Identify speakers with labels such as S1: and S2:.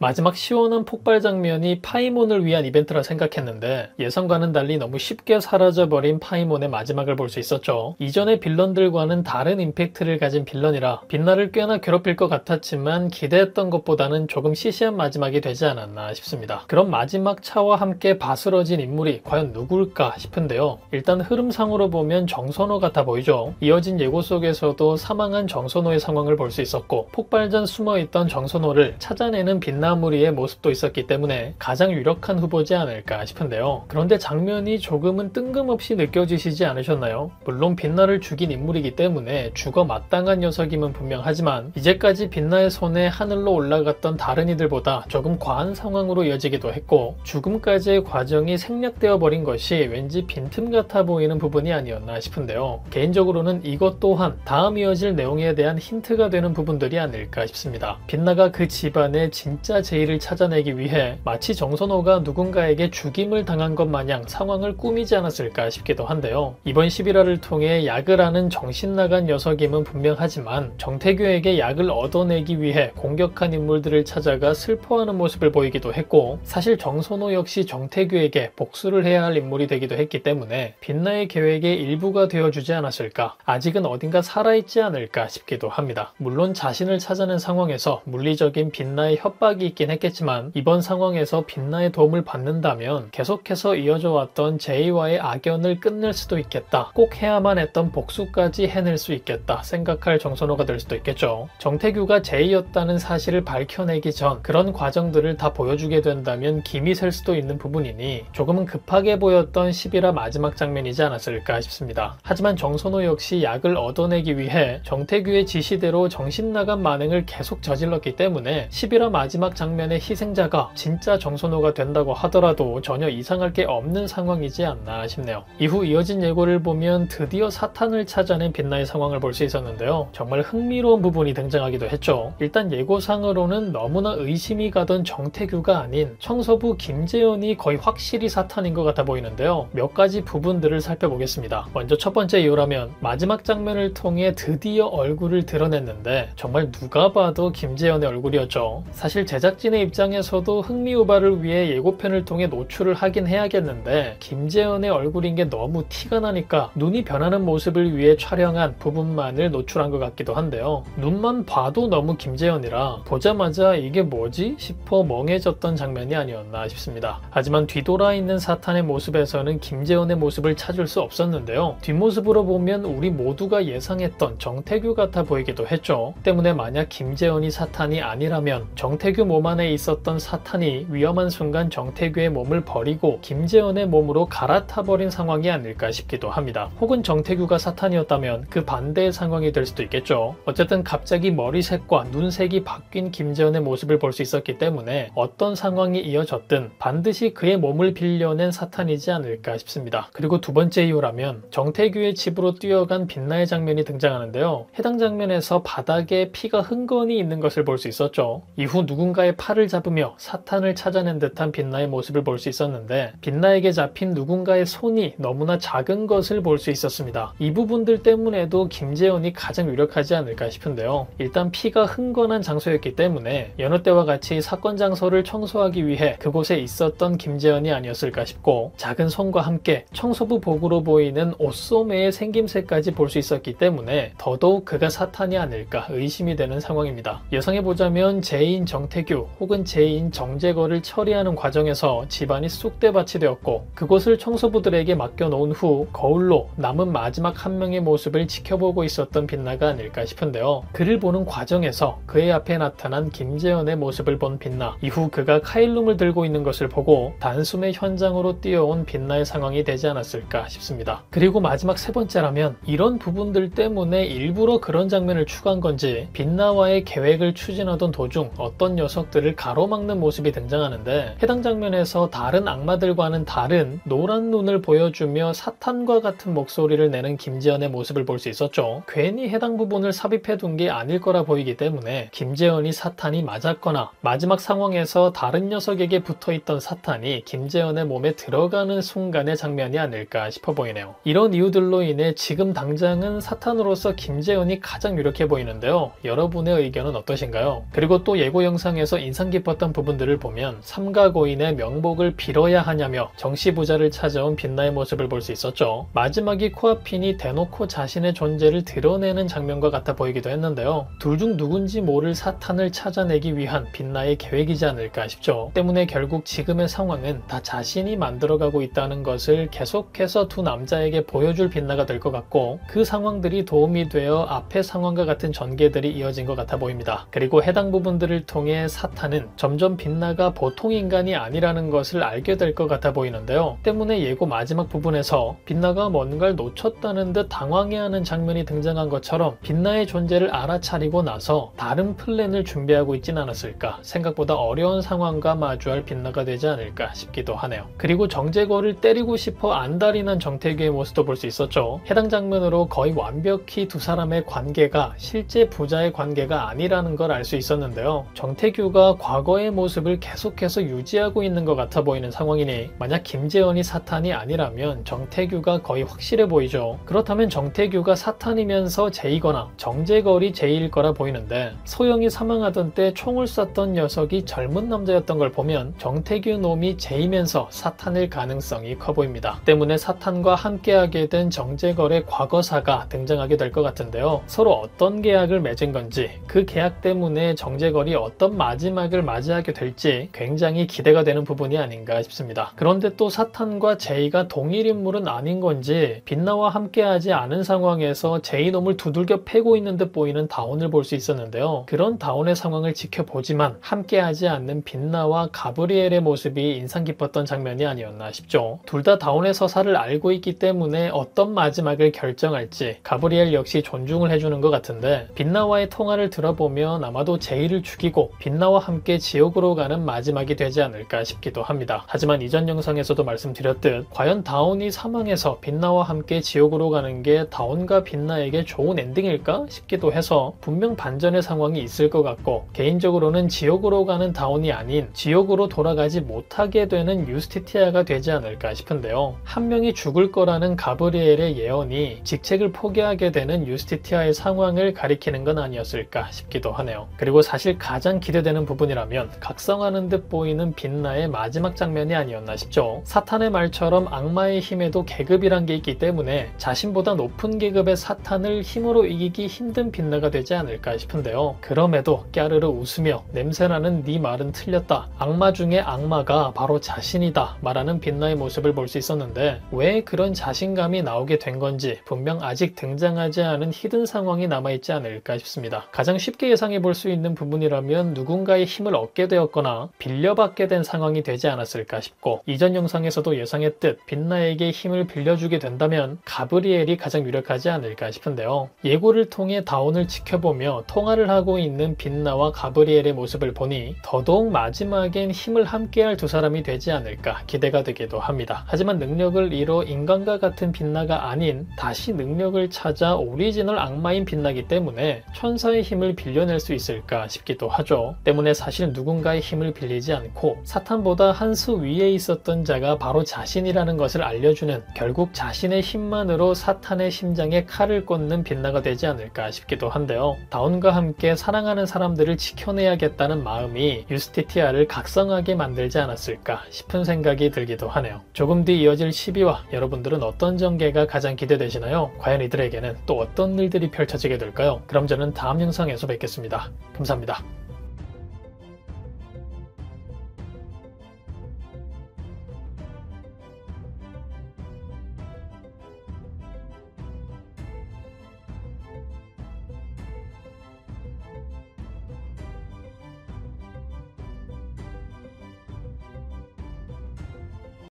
S1: 마지막 시원한 폭발 장면이 파이몬을 위한 이벤트라 생각했는데 예상과는 달리 너무 쉽게 사라져버린 파이몬의 마지막을 볼 수 있었죠. 이전의 빌런들과는 다른 임팩트를 가진 빌런이라 빛나를 꽤나 괴롭힐 것 같았지만 기대했던 것보다는 조금 시시한 마지막이 되지 않았나 싶습니다. 그런 마지막 차와 함께 바스러진 인물이 과연 누굴까 싶은데요. 일단 흐름상으로 보면 정선호 같아 보이죠. 이어진 예고 속에서도 사망한 정선호의 상황을 볼 수 있었고 폭발 전 숨어있던 정선호를 찾아내는 빛나무리의 모습도 있었기 때문에 가장 유력한 후보지 않을까 싶은데요. 그런데 장면이 조금은 뜬금없이 느껴지시지 않으셨나요? 물론 빛나를 죽인 인물이기 때문에 죽어 마땅한 녀석임은 분명하지만 이제까지 빛나의 손에 하늘로 올라갔던 다른 이들보다 조금 과한 상황으로 이어지기도 했고 죽음까지의 과정이 생략되어 버린 것이 왠지 빈틈 같아 보이는 부분이 아니었나 싶은데요. 개인적으로는 이것 또한 다음 이어질 내용에 대한 힌트가 되는 부분들이 아닐까 싶습니다. 빛나가 그 집안의 진짜 제의를 찾아내기 위해 마치 정선호가 누군가에게 죽임을 당한 것 마냥 상황을 꾸미지 않았을까 싶기도 한데요. 이번 11화를 통해 약을 아는 정신나간 녀석임은 분명하지만 정태규에게 약을 얻어내기 위해 공격한 인물들을 찾아가 슬퍼하는 모습을 보이기도 했고 사실 정선호 역시 정태규에게 복수를 해야 할 인물이 되기도 했기 때문에 빛나의 계획의 일부가 되어주지 않았을까, 아직은 어딘가 살아있지 않을까 싶기도 합니다. 물론 자신을 찾아낸 상황에서 물리적인 빛나의 협박이 있긴 했겠지만 이번 상황에서 빛나의 도움을 받는다면 계속해서 이어져 왔던 제이와의 악연을 끝낼 수도 있겠다, 꼭 해야만 했던 복수까지 해낼 수 있겠다 생각할 정선호가 될 수도 있겠죠. 정태규가 제이였다는 사실을 밝혀내기 전 그런 과정들을 다 보여주게 된다면 김이 셀 수도 있는 부분이니 조금은 급하게 보였던 11화 마지막 장면이지 않았을까 싶습니다. 하지만 정선호 역시 약을 얻어내기 위해 정태규의 지시대로 정신나간 만행을 계속 저질렀기 때문에 11화 마지막 장면의 희생자가 진짜 정선호가 된다고 하더라도 전혀 이상할 게 없는 상황이지 않나 싶네요. 이후 이어진 예고를 보면 드디어 사탄을 찾아낸 빛나의 상황을 볼 수 있었는데요. 정말 흥미로운 부분이 등장하기도 했죠. 일단 예고상으로는 너무나 의심이 가던 정태규가 아닌 청소부 김재현이 거의 확실히 사탄인 것 같아 보이는데요. 몇 가지 부분들을 살펴보겠습니다. 먼저 첫 번째 이유라면 마지막 장면을 통해 드디어 얼굴을 드러냈는데 정말 누가 봐도 김재현의 얼굴이었죠. 사실 제작진의 입장에서도 흥미 유발을 위해 예고편을 통해 노출을 하긴 해야겠는데 김재현의 얼굴인 게 너무 티가 나니까 눈이 변하는 모습을 위해 촬영한 부분만을 노출한 것 같기도 한데요. 눈만 봐도 너무 김재현이라 보자마자 이게 뭐지? 싶어 멍해졌던 장면이 아니었나 싶습니다. 하지만 뒤돌아 있는 사탄의 모습에서는 김재현의 모습을 찾을 수 없었는데요. 뒷모습으로 보면 우리 모두가 예상했던 정태규 같아 보이기도 했죠. 때문에 만약 김재현이 사탄이 아니라면 정태규 몸 안에 있었던 사탄이 위험한 순간 정태규의 몸을 버리고 김재현의 몸으로 갈아타버린 상황이 아닐까 싶기도 합니다. 혹은 정태규가 사탄이었다면 그 반대의 상황이 될 수도 있겠죠. 어쨌든 갑자기 머리색과 눈색이 바뀐 김재현의 모습을 볼 수 있었기 때문에 어떤 상황이 이어졌든 반드시 그의 몸을 빌려낸 사탄이지 않을까 싶습니다. 그리고 두 번째 이유라면 정태규의 집으로 뛰어간 빛나의 장면이 등장하는데요. 해당 장면에서 바닥에 피가 흥건히 있는 것을 볼 수 있었죠. 이후 누군가의 팔을 잡으며 사탄을 찾아낸 듯한 빛나의 모습을 볼 수 있었는데 빛나에게 잡힌 누군가의 손이 너무나 작은 것을 볼 수 있었습니다. 이 부분들 때문에도 김재현이 가장 유력하지 않을까 싶은데요. 일단 피가 흥건한 장소였기 때문에 여느 때와 같이 사건 장소를 청소하기 위해 그곳에 있었던 김재현이 아니었을까 싶고 작은 손과 함께 청소부 복으로 보이는 옷소매의 생김새까지 볼 수 있었기 때문에 더더욱 그가 사탄이 아닐까 의심이 되는 상황입니다. 예상해보자면 제이인 정태규 혹은 제이인 정재거를 처리하는 과정에서 집안이 쑥대밭이 되었고 그곳을 청소부들에게 맡겨놓은 후 거울로 남은 마지막 한 명의 모습을 지켜보고 있었던 빛나가 아닐까 싶은데요. 그를 보는 과정에서 그의 앞에 나타난 김재현의 모습을 본 빛나, 이후 그가 카일룸을 들고 있는 것을 보고 단숨에 현장으로 뛰어온 빛나의 상황이 되지 않았을까 싶습니다. 그리고 마지막 세 번째라면 이런 부분들 때문에 일부러 그런 장면을 추가한 건지 빛나와의 계획을 추진하던 도중 어떤 녀석들을 가로막는 모습이 등장하는데 해당 장면에서 다른 악마들과는 다른 노란 눈을 보여주며 사탄과 같은 목소리를 내는 김재현의 모습을 볼 수 있었죠. 괜히 해당 부분을 삽입해둔 게 아닐 거라 보이기 때문에 김재현이 사탄이 맞았거나 마지막 상황에서 다른 녀석에게 붙어있던 사탄이 김재현의 몸에 들어가는 순간의 장면이 아닐까 싶어 보이네요. 이런 이유들로 인해 지금 당장은 사탄으로서 김재현이 가장 유력해 보이는데요. 여러분의 의견은 어떠신가요? 그리고 또 예고 영상에서 영상에서 인상 깊었던 부분들을 보면 삼가 고인의 명복을 빌어야 하냐며 정씨부자를 찾아온 빛나의 모습을 볼 수 있었죠. 마지막에 코아핀이 대놓고 자신의 존재를 드러내는 장면과 같아 보이기도 했는데요. 둘 중 누군지 모를 사탄을 찾아내기 위한 빛나의 계획이지 않을까 싶죠. 때문에 결국 지금의 상황은 다 자신이 만들어가고 있다는 것을 계속해서 두 남자에게 보여줄 빛나가 될 것 같고, 그 상황들이 도움이 되어 앞의 상황과 같은 전개들이 이어진 것 같아 보입니다. 그리고 해당 부분들을 통해 사탄은 점점 빛나가 보통 인간이 아니라는 것을 알게 될 것 같아 보이는데요. 때문에 예고 마지막 부분에서 빛나가 뭔가를 놓쳤다는 듯 당황해하는 장면이 등장한 것처럼 빛나의 존재를 알아차리고 나서 다른 플랜을 준비하고 있진 않았을까, 생각보다 어려운 상황과 마주할 빛나가 되지 않을까 싶기도 하네요. 그리고 정재거를 때리고 싶어 안달이 난 정태규의 모습도 볼 수 있었죠. 해당 장면으로 거의 완벽히 두 사람의 관계가 실제 부자의 관계가 아니라는 걸 알 수 있었는데요. 정태규가 과거의 모습을 계속해서 유지하고 있는 것 같아 보이는 상황이니, 만약 김재현이 사탄이 아니라면 정태규가 거의 확실해 보이죠. 그렇다면 정태규가 사탄이면서 제이거나 정재걸이 제이일 거라 보이는데, 소영이 사망하던 때 총을 쐈던 녀석이 젊은 남자였던 걸 보면 정태규 놈이 제이면서 사탄일 가능성이 커 보입니다. 때문에 사탄과 함께하게 된 정재걸의 과거사가 등장하게 될 것 같은데요. 서로 어떤 계약을 맺은 건지, 그 계약 때문에 정재걸이 어떤 마지막을 맞이하게 될지 굉장히 기대가 되는 부분이 아닌가 싶습니다. 그런데 또 사탄과 제이가 동일 인물은 아닌 건지, 빛나와 함께하지 않은 상황에서 제이 놈을 두들겨 패고 있는 듯 보이는 다운을 볼 수 있었는데요. 그런 다운의 상황을 지켜보지만 함께하지 않는 빛나와 가브리엘의 모습이 인상 깊었던 장면이 아니었나 싶죠. 둘 다 다운의 서사를 알고 있기 때문에 어떤 마지막을 결정할지 가브리엘 역시 존중을 해주는 것 같은데, 빛나와의 통화를 들어보면 아마도 제이를 죽이고 빛나와 함께 지옥으로 가는 마지막이 되지 않을까 싶기도 합니다. 하지만 이전 영상에서도 말씀드렸듯 과연 다운이 사망해서 빛나와 함께 지옥으로 가는 게 다운과 빛나에게 좋은 엔딩일까 싶기도 해서 분명 반전의 상황이 있을 것 같고, 개인적으로는 지옥으로 가는 다운이 아닌 지옥으로 돌아가지 못하게 되는 유스티티아가 되지 않을까 싶은데요. 한 명이 죽을 거라는 가브리엘의 예언이 직책을 포기하게 되는 유스티티아의 상황을 가리키는 건 아니었을까 싶기도 하네요. 그리고 사실 가장 기대되는 부분이라면 각성하는 듯 보이는 빛나의 마지막 장면이 아니었나 싶죠. 사탄의 말처럼 악마의 힘에도 계급이란 게 있기 때문에 자신보다 높은 계급의 사탄을 힘으로 이기기 힘든 빛나가 되지 않을까 싶은데요. 그럼에도 까르르 웃으며 냄새나는 네 말은 틀렸다, 악마 중에 악마가 바로 자신이다 말하는 빛나의 모습을 볼 수 있었는데, 왜 그런 자신감이 나오게 된 건지 분명 아직 등장하지 않은 히든 상황이 남아있지 않을까 싶습니다. 가장 쉽게 예상해 볼 수 있는 부분이라면 누군가의 힘을 얻게 되었거나 빌려받게 된 상황이 되지 않았을까 싶고, 이전 영상에서도 예상했듯 빛나에게 힘을 빌려주게 된다면 가브리엘이 가장 유력하지 않을까 싶은데요. 예고를 통해 다운을 지켜보며 통화를 하고 있는 빛나와 가브리엘의 모습을 보니 더더욱 마지막엔 힘을 함께할 두 사람이 되지 않을까 기대가 되기도 합니다. 하지만 능력을 잃어 인간과 같은 빛나가 아닌 다시 능력을 찾아 오리지널 악마인 빛나기 때문에 천사의 힘을 빌려낼 수 있을까 싶기도 하죠. 때문에 사실 누군가의 힘을 빌리지 않고 사탄보다 한 수 위에 있었던 자가 바로 자신이라는 것을 알려주는, 결국 자신의 힘만으로 사탄의 심장에 칼을 꽂는 빛나가 되지 않을까 싶기도 한데요. 다운과 함께 사랑하는 사람들을 지켜내야겠다는 마음이 유스티티아를 각성하게 만들지 않았을까 싶은 생각이 들기도 하네요. 조금 뒤 이어질 12화, 여러분들은 어떤 전개가 가장 기대되시나요? 과연 이들에게는 또 어떤 일들이 펼쳐지게 될까요? 그럼 저는 다음 영상에서 뵙겠습니다. 감사합니다.